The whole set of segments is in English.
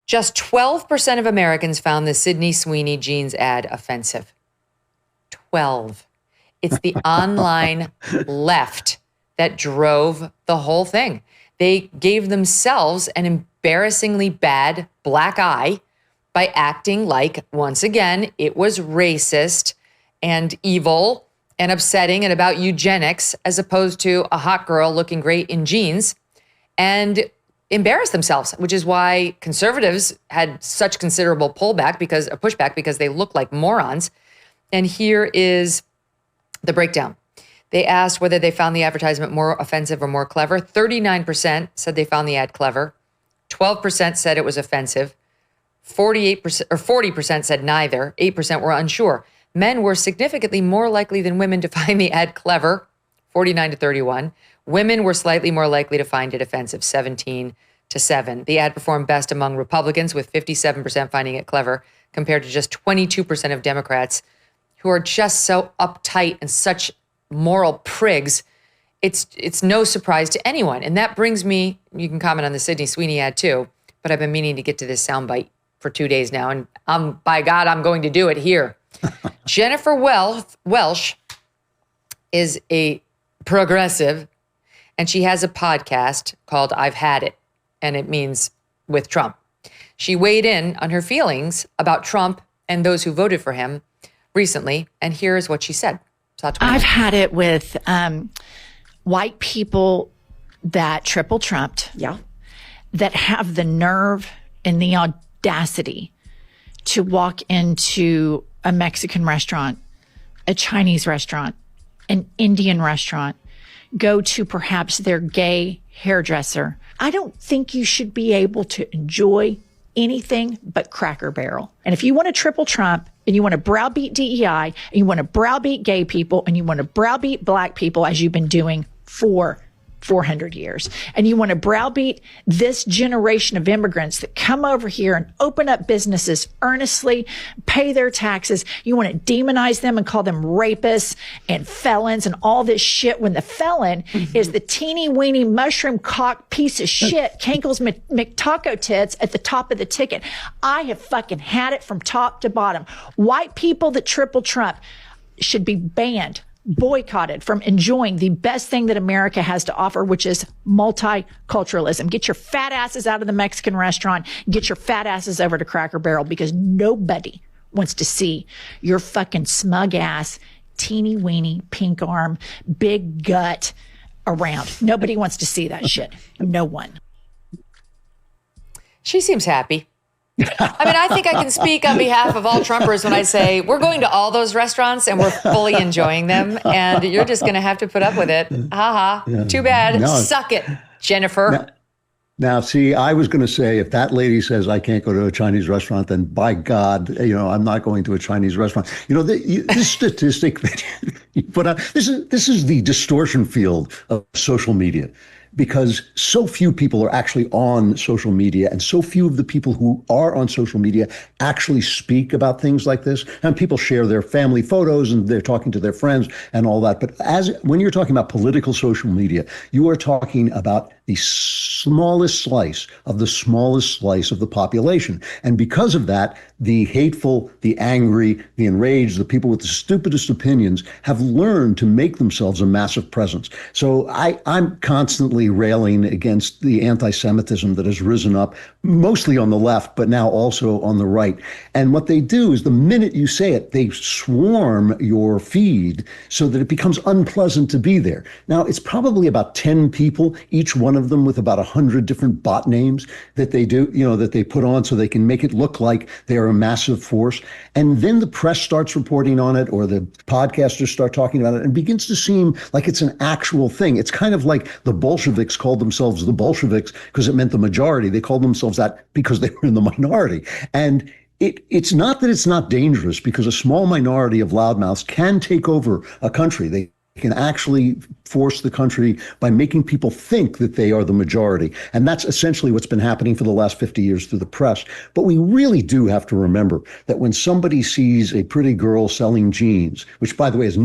Just 12% of Americans found the Sydney Sweeney jeans ad offensive. 12. It's the online left that drove the whole thing. They gave themselves an embarrassingly bad black eye by acting like, once again, it was racist and evil and upsetting and about eugenics, as opposed to a hot girl looking great in jeans, and embarrass themselves, which is why conservatives had such considerable pushback because they look like morons. And here is the breakdown. They asked whether they found the advertisement more offensive or more clever. 39% said they found the ad clever. 12% said it was offensive. 40% said neither. 8% were unsure. Men were significantly more likely than women to find the ad clever, 49 to 31. Women were slightly more likely to find it offensive, 17 to 7. The ad performed best among Republicans, with 57% finding it clever, compared to just 22% of Democrats, who are just so uptight and such moral prigs. It's no surprise to anyone. And that brings me, you can comment on the Sydney Sweeney ad too, but I've been meaning to get to this soundbite for 2 days now, and by God, I'm going to do it here. Jennifer Welsh is a progressive, and she has a podcast called I've Had It, and it means with Trump. She weighed in on her feelings about Trump and those who voted for him recently, and here's what she said. I've had it with white people that triple trumped, that have the nerve and the audacity to walk into a Mexican restaurant, a Chinese restaurant, an Indian restaurant, go to perhaps their gay hairdresser. I don't think you should be able to enjoy anything but Cracker Barrel. And if you want to triple Trump and you want to browbeat DEI and you want to browbeat gay people and you want to browbeat black people, as you've been doing for 400 years, and you want to browbeat this generation of immigrants that come over here and open up businesses earnestly, pay their taxes, you want to demonize them and call them rapists and felons and all this shit, when the felon is the teeny weeny mushroom cock piece of shit, Kankle's McTaco tits at the top of the ticket. I have fucking had it from top to bottom. White people that triple Trump should be banned, boycotted from enjoying the best thing that America has to offer, which is multiculturalism. Get your fat asses out of the Mexican restaurant. Get your fat asses over to Cracker Barrel, because nobody wants to see your fucking smug ass, teeny weeny, pink arm, big gut around. Nobody wants to see that shit. No one. She seems happy. I mean, I think I can speak on behalf of all Trumpers when I say we're going to all those restaurants and we're fully enjoying them, and you're just going to have to put up with it. Ha ha. Yeah. Too bad. No. Suck it, Jennifer. Now, see, I was going to say, if that lady says I can't go to a Chinese restaurant, then by God, I'm not going to a Chinese restaurant. This statistic that you put out, this is the distortion field of social media. Because so few people are actually on social media, and so few of the people who are on social media actually speak about things like this. And people share their family photos and they're talking to their friends and all that. But when you're talking about political social media, you are talking about the smallest slice of the population. And because of that, the hateful, the angry, the enraged, the people with the stupidest opinions have learned to make themselves a massive presence. So I'm constantly railing against the anti-Semitism that has risen up, mostly on the left, but now also on the right. And what they do is, the minute you say it, they swarm your feed so that it becomes unpleasant to be there. Now, it's probably about 10 people, each one of them with about 100 different bot names that they do, that they put on so they can make it look like they're a massive force. And then the press starts reporting on it, or the podcasters start talking about it, and it begins to seem like it's an actual thing. It's kind of like the Bolsheviks called themselves the Bolsheviks because it meant the majority. They called themselves that because they were in the minority. And it's not that it's not dangerous, because a small minority of loudmouths can take over a country. They can actually force the country by making people think that they are the majority. And that's essentially what's been happening for the last 50 years through the press. But we really do have to remember that when somebody sees a pretty girl selling jeans, which, by the way, it's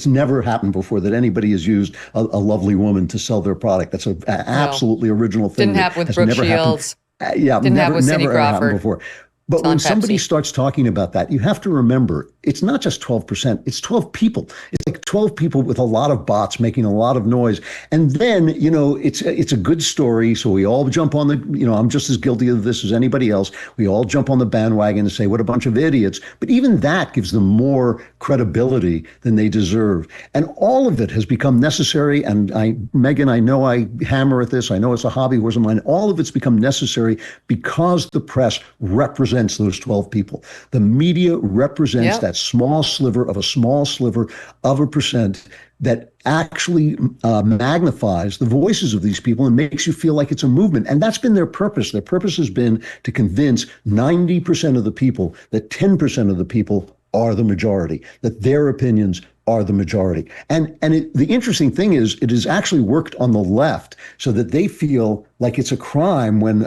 never happened before that anybody has used a lovely woman to sell their product. That's an absolutely original thing. Didn't happen with Brooke Shields. Yeah, Didn't have with Cindy never happened Crawford. before. But when somebody starts talking about that, you have to remember, it's not just 12%, it's 12 people. It's like 12 people with a lot of bots making a lot of noise. And then, it's a good story. So we all jump on I'm just as guilty of this as anybody else. We all jump on the bandwagon and say, what a bunch of idiots. But even that gives them more credibility than they deserve. And all of it has become necessary. And Megyn, I know I hammer at this. I know it's a hobby horse of mine. All of it's become necessary because the press represents those 12 people. The media represents that small sliver of a percent that actually magnifies the voices of these people and makes you feel like it's a movement. And that's been their purpose. Their purpose has been to convince 90% of the people that 10% of the people are the majority, that their opinions are the majority. And the interesting thing is, it has actually worked on the left so that they feel like it's a crime when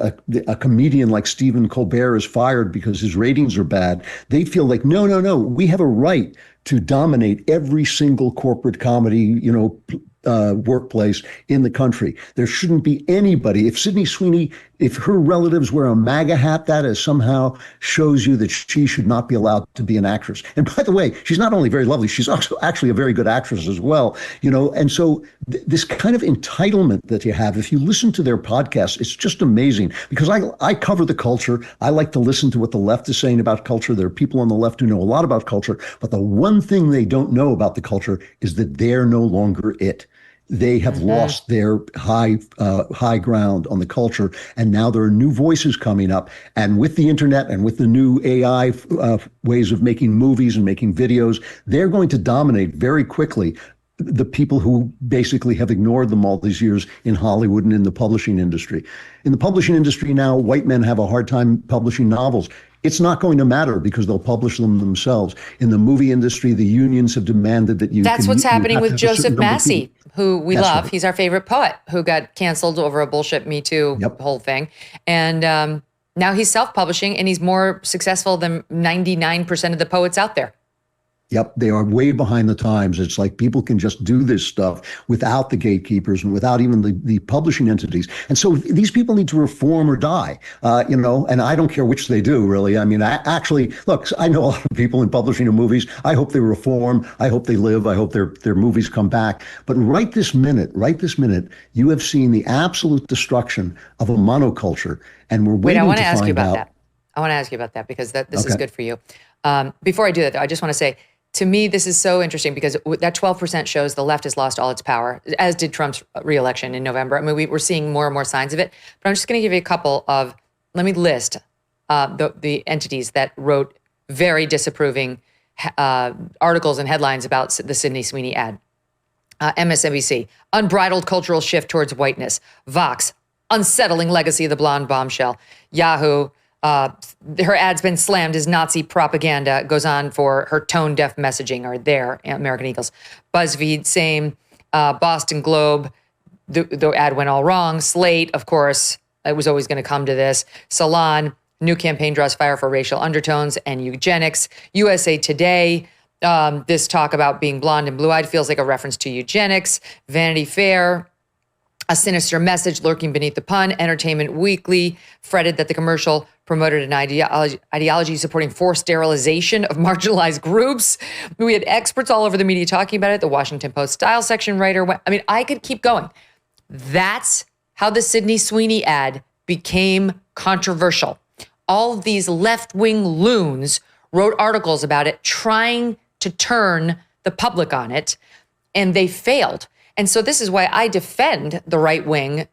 a comedian like Stephen Colbert is fired because his ratings are bad. They feel like, no, we have a right to dominate every single corporate comedy, workplace in the country. There shouldn't be anybody. If Sydney Sweeney, if her relatives wear a MAGA hat, that is somehow shows you that she should not be allowed to be an actress. And by the way, she's not only very lovely, she's also actually a very good actress as well. And so this kind of entitlement that you have, if you listen to their podcast, it's just amazing because I cover the culture. I like to listen to what the left is saying about culture. There are people on the left who know a lot about culture, but the one thing they don't know about the culture is that they're no longer it. They have lost their high ground on the culture, and now there are new voices coming up. And with the internet and with the new AI ways of making movies and making videos, they're going to dominate very quickly the people who basically have ignored them all these years in Hollywood and in the publishing industry. In the publishing industry now, white men have a hard time publishing novels. It's not going to matter because they'll publish them themselves. In the movie industry, the unions have demanded that That's what's happening with Joseph Massey, who we love. Right. He's our favorite poet who got canceled over a bullshit Me Too whole thing. And now he's self-publishing and he's more successful than 99% of the poets out there. Yep, they are way behind the times. It's like people can just do this stuff without the gatekeepers and without even the publishing entities. And so these people need to reform or die, and I don't care which they do, really. I mean, look, I know a lot of people in publishing of movies. I hope they reform. I hope they live. I hope their movies come back. But right this minute, you have seen the absolute destruction of a monoculture. And we're waiting to find out. I want to ask you about that because this is good for you. Before I do that, though, I just want to say, to me, this is so interesting because that 12% shows the left has lost all its power, as did Trump's reelection in November. I mean, we're seeing more and more signs of it. But I'm just going to give you a couple of, let me list the entities that wrote very disapproving articles and headlines about the Sydney Sweeney ad. MSNBC, unbridled cultural shift towards whiteness. Vox, unsettling legacy of the blonde bombshell. Yahoo, her ad's been slammed as Nazi propaganda, goes on for her tone-deaf messaging, or their American Eagles. BuzzFeed, same. Boston Globe, the ad went all wrong. Slate, of course, it was always going to come to this. Salon, new campaign draws fire for racial undertones and eugenics. USA Today, this talk about being blonde and blue-eyed feels like a reference to eugenics. Vanity Fair, a sinister message lurking beneath the pun. Entertainment Weekly fretted that the commercial promoted an ideology supporting forced sterilization of marginalized groups. We had experts all over the media talking about it. The Washington Post style section writer went, I could keep going. That's how the Sydney Sweeney ad became controversial. All of these left-wing loons wrote articles about it, trying to turn the public on it, and they failed. And so this is why I defend the right wing,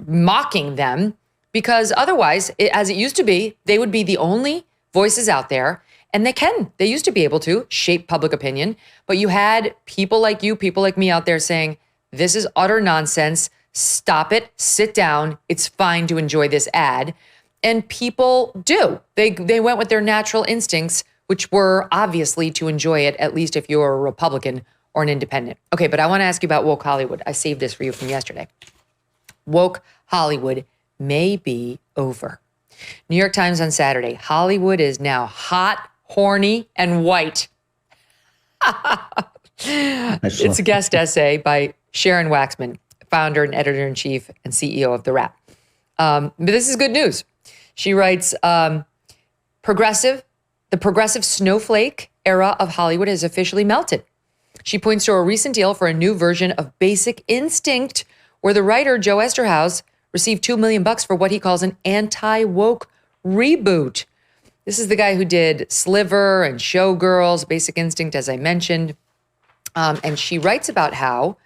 mocking them, because otherwise, as it used to be, they would be the only voices out there. And they used to be able to shape public opinion. But you had people like you, people like me out there saying, this is utter nonsense. Stop it. Sit down. It's fine to enjoy this ad. And people do. They went with their natural instincts, which were obviously to enjoy it, at least if you're a Republican or an independent. Okay, but I want to ask you about woke Hollywood. I saved this for you from yesterday. Woke Hollywood may be over. New York Times on Saturday. Hollywood is now hot, horny, and white. It's a guest essay by Sharon Waxman, founder and editor-in-chief and CEO of The Wrap. But this is good news. She writes, the progressive snowflake era of Hollywood has officially melted. She points to a recent deal for a new version of Basic Instinct, where the writer, Joe Esterhaus, received $2 million for what he calls an anti-woke reboot. This is the guy who did Sliver and Showgirls, Basic Instinct, as I mentioned. And she writes about how,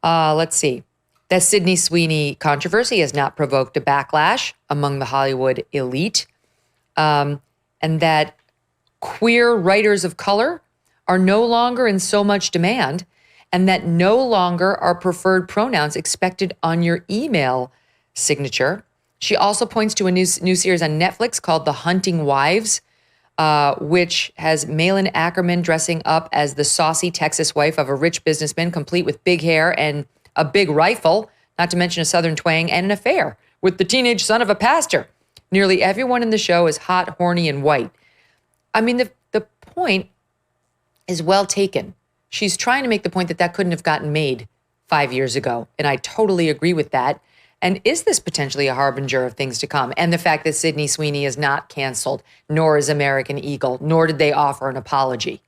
that Sydney Sweeney controversy has not provoked a backlash among the Hollywood elite, and that queer writers of color are no longer in so much demand, and that no longer are preferred pronouns expected on your email signature. She also points to a new series on Netflix called The Hunting Wives, which has Malin Ackerman dressing up as the saucy Texas wife of a rich businessman, complete with big hair and a big rifle, not to mention a Southern twang, and an affair with the teenage son of a pastor. Nearly everyone in the show is hot, horny, and white. I mean, the point is well taken. She's trying to make the point that couldn't have gotten made 5 years ago, and I totally agree with that. And is this potentially a harbinger of things to come? And the fact that Sydney Sweeney is not canceled, nor is American Eagle, nor did they offer an apology.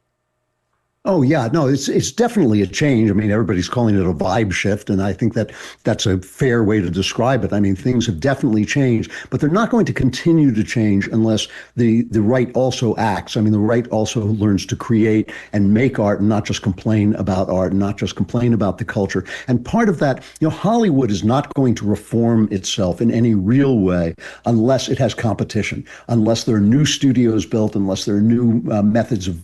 Oh, yeah, no, it's definitely a change. I mean, everybody's calling it a vibe shift, and I think that's a fair way to describe it. I mean, things have definitely changed, but they're not going to continue to change unless the right also acts. I mean, the right also learns to create and make art and not just complain about art and not just complain about the culture. And part of that, Hollywood is not going to reform itself in any real way unless it has competition, unless there are new studios built, unless there are new methods of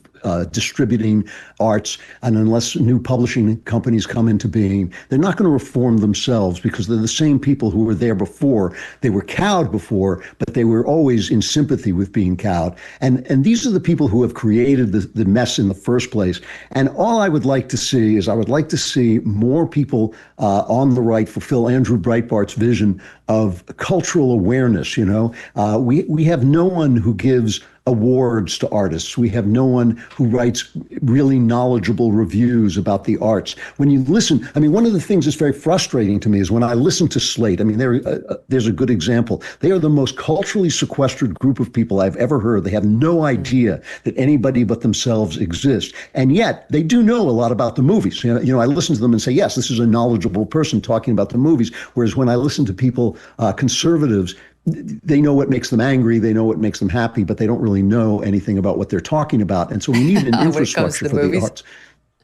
distributing arts, and unless new publishing companies come into being, they're not going to reform themselves because they're the same people who were there before. They were cowed before, but they were always in sympathy with being cowed. And these are the people who have created the mess in the first place. And all I would like to see is I would like to see more people on the right fulfill Andrew Breitbart's vision of cultural awareness. We have no one who gives awards to artists. We have no one who writes really knowledgeable reviews about the arts. When you listen, I mean, one of the things that's very frustrating to me is when I listen to Slate. I mean, there's a good example. They are the most culturally sequestered group of people I've ever heard. They have no idea that anybody but themselves exists. And yet they do know a lot about the movies. I listen to them and say, yes, this is a knowledgeable person talking about the movies. Whereas when I listen to people, conservatives, they know what makes them angry, they know what makes them happy, but they don't really know anything about what they're talking about. And so we need an infrastructure for the arts.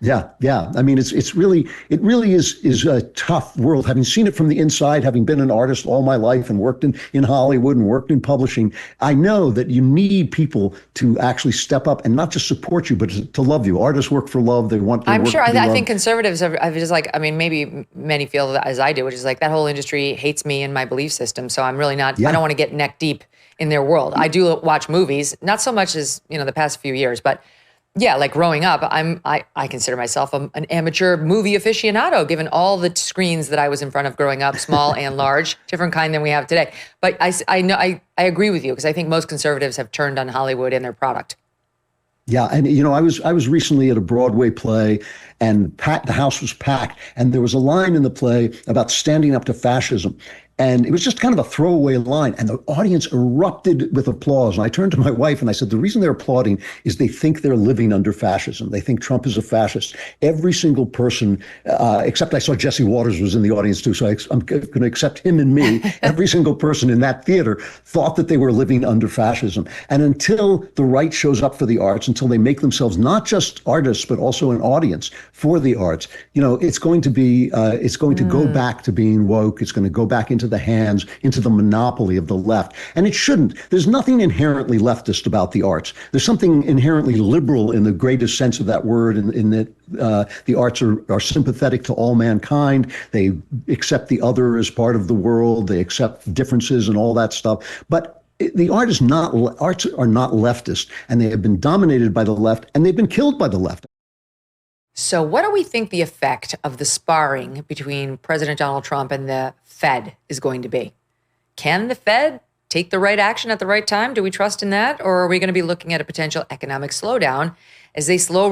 Yeah. I mean, it really is a tough world. Having seen it from the inside, having been an artist all my life and worked in Hollywood and worked in publishing, I know that you need people to actually step up and not just support you, but to love you. Artists work for love. They want. I'm sure. I think conservatives are just like. I mean, maybe many feel as I do, which is like that whole industry hates me and my belief system. So I'm really not. Yeah. I don't want to get neck deep in their world. I do watch movies, not so much as the past few years, but. Yeah, like growing up, I consider myself an amateur movie aficionado, given all the screens that I was in front of growing up, small and large, different kind than we have today. But I know I agree with you because I think most conservatives have turned on Hollywood and their product. Yeah, and I was recently at a Broadway play, and the house was packed, and there was a line in the play about standing up to fascism. And it was just kind of a throwaway line. And the audience erupted with applause. And I turned to my wife and I said, the reason they're applauding is they think they're living under fascism. They think Trump is a fascist. Every single person, except I saw Jesse Waters was in the audience too, so I'm going to accept him and me. Every single person in that theater thought that they were living under fascism. And until the right shows up for the arts, until they make themselves not just artists, but also an audience for the arts, it's going to be, it's going to go back to being woke. It's going to go back into the monopoly of the left. And it shouldn't. There's nothing inherently leftist about the arts. There's something inherently liberal in the greatest sense of that word, in that the arts are sympathetic to all mankind. They accept the other as part of the world. They accept differences and all that stuff. But the arts are not leftist, and they have been dominated by the left, and they've been killed by the left. So what do we think the effect of the sparring between President Donald Trump and the Fed is going to be? Can the Fed take the right action at the right time? Do we trust in that? Or are we going to be looking at a potential economic slowdown as they slow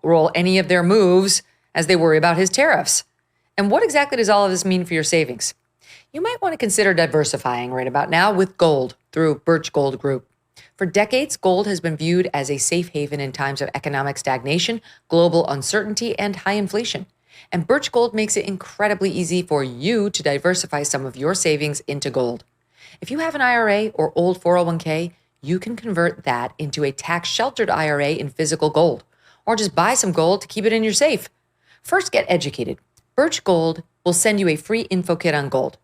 roll any of their moves as they worry about his tariffs? And what exactly does all of this mean for your savings? You might want to consider diversifying right about now with gold. through Birch Gold Group. For decades, gold has been viewed as a safe haven in times of economic stagnation, global uncertainty, and high inflation. And Birch Gold makes it incredibly easy for you to diversify some of your savings into gold. If you have an IRA or old 401k, you can convert that into a tax-sheltered IRA in physical gold, or just buy some gold to keep it in your safe. First, get educated. Birch Gold will send you a free info kit on gold.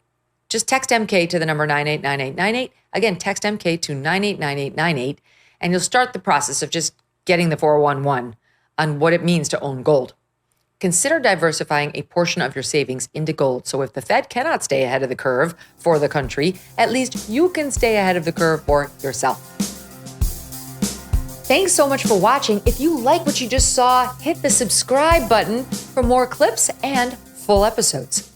Just text MK to the number 989898. Again, text MK to 989898, and you'll start the process of just getting the 411 on what it means to own gold. Consider diversifying a portion of your savings into gold. So if the Fed cannot stay ahead of the curve for the country, at least you can stay ahead of the curve for yourself. Thanks so much for watching. If you like what you just saw, hit the subscribe button for more clips and full episodes.